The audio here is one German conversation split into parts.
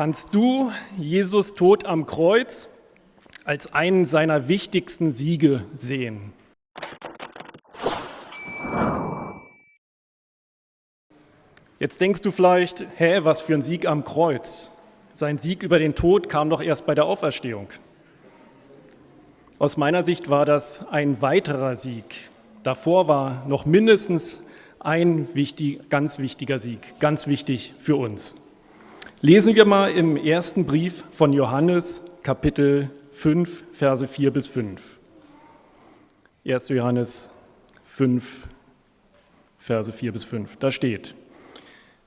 Kannst du Jesus Tod am Kreuz als einen seiner wichtigsten Siege sehen? Jetzt denkst du vielleicht, was für ein Sieg am Kreuz? Sein Sieg über den Tod kam doch erst bei der Auferstehung. Aus meiner Sicht war das ein weiterer Sieg. Davor war noch mindestens ein ganz wichtiger Sieg, ganz wichtig für uns. Lesen wir mal im ersten Brief von Johannes, Kapitel 5, Verse 4 bis 5. 1. Johannes 5, Verse 4 bis 5. Da steht: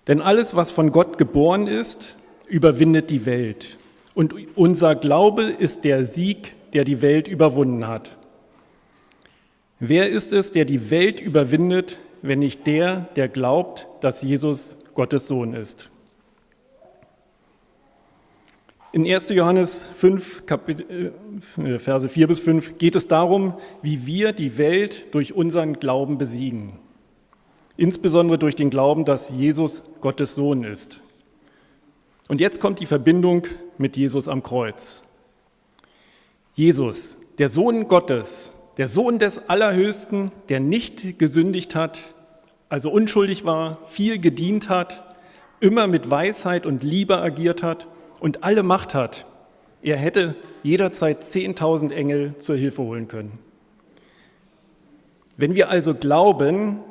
Denn alles, was von Gott geboren ist, überwindet die Welt. Und unser Glaube ist der Sieg, der die Welt überwunden hat. Wer ist es, der die Welt überwindet, wenn nicht der, der glaubt, dass Jesus Gottes Sohn ist? In 1. Johannes 5, Verse 4 bis 5 geht es darum, wie wir die Welt durch unseren Glauben besiegen. Insbesondere durch den Glauben, dass Jesus Gottes Sohn ist. Und jetzt kommt die Verbindung mit Jesus am Kreuz. Jesus, der Sohn Gottes, der Sohn des Allerhöchsten, der nicht gesündigt hat, also unschuldig war, viel gedient hat, immer mit Weisheit und Liebe agiert hat und alle Macht hat. Er hätte jederzeit 10.000 Engel zur Hilfe holen können. Wenn wir also glauben,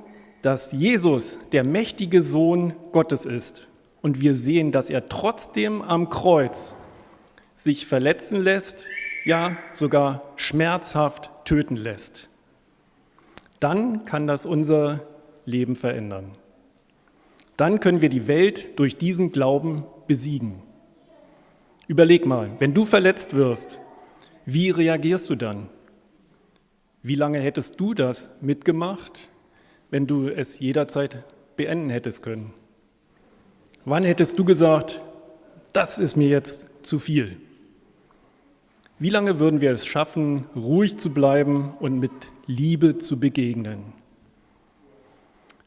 dass Jesus der mächtige Sohn Gottes ist und wir sehen, dass er trotzdem am Kreuz sich verletzen lässt, ja sogar schmerzhaft töten lässt, dann kann das unser Leben verändern. Dann können wir die Welt durch diesen Glauben besiegen. Überleg mal, wenn du verletzt wirst, wie reagierst du dann? Wie lange hättest du das mitgemacht, wenn du es jederzeit beenden hättest können? Wann hättest du gesagt, das ist mir jetzt zu viel? Wie lange würden wir es schaffen, ruhig zu bleiben und mit Liebe zu begegnen?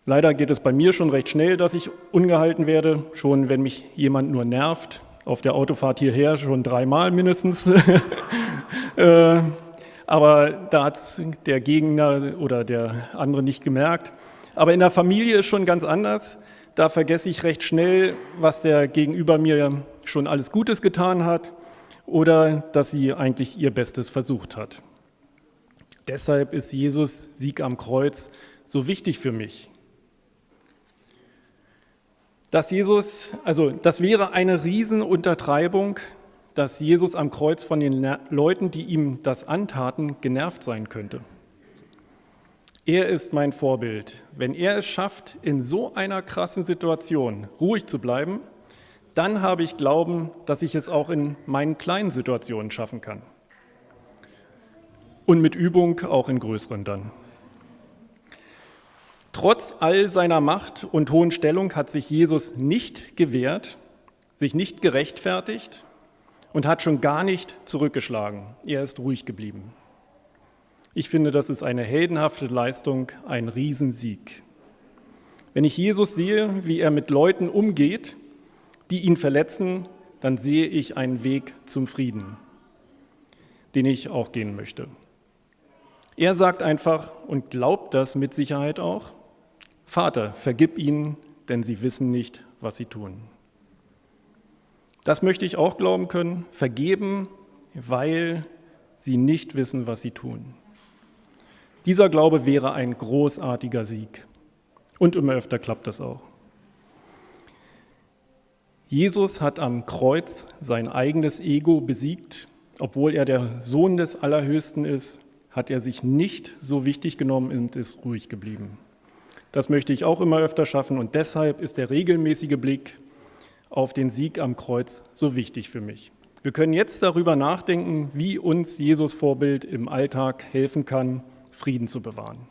Leider geht es bei mir schon recht schnell, dass ich ungehalten werde, schon wenn mich jemand nur nervt. Auf der Autofahrt hierher schon 3-mal mindestens. Aber da hat der Gegner oder der andere nicht gemerkt. Aber in der Familie ist schon ganz anders. Da vergesse ich recht schnell, was der Gegenüber mir schon alles Gutes getan hat oder dass sie eigentlich ihr Bestes versucht hat. Deshalb ist Jesus' Sieg am Kreuz so wichtig für mich. Das wäre eine Riesenuntertreibung, dass Jesus am Kreuz von den Leuten, die ihm das antaten, genervt sein könnte. Er ist mein Vorbild. Wenn er es schafft, in so einer krassen Situation ruhig zu bleiben, dann habe ich Glauben, dass ich es auch in meinen kleinen Situationen schaffen kann. Und mit Übung auch in größeren dann. Trotz all seiner Macht und hohen Stellung hat sich Jesus nicht gewehrt, sich nicht gerechtfertigt und hat schon gar nicht zurückgeschlagen. Er ist ruhig geblieben. Ich finde, das ist eine heldenhafte Leistung, ein Riesensieg. Wenn ich Jesus sehe, wie er mit Leuten umgeht, die ihn verletzen, dann sehe ich einen Weg zum Frieden, den ich auch gehen möchte. Er sagt einfach und glaubt das mit Sicherheit auch: Vater, vergib ihnen, denn sie wissen nicht, was sie tun. Das möchte ich auch glauben können, vergeben, weil sie nicht wissen, was sie tun. Dieser Glaube wäre ein großartiger Sieg. Und immer öfter klappt das auch. Jesus hat am Kreuz sein eigenes Ego besiegt. Obwohl er der Sohn des Allerhöchsten ist, hat er sich nicht so wichtig genommen und ist ruhig geblieben. Das möchte ich auch immer öfter schaffen und deshalb ist der regelmäßige Blick auf den Sieg am Kreuz so wichtig für mich. Wir können jetzt darüber nachdenken, wie uns Jesus Vorbild im Alltag helfen kann, Frieden zu bewahren.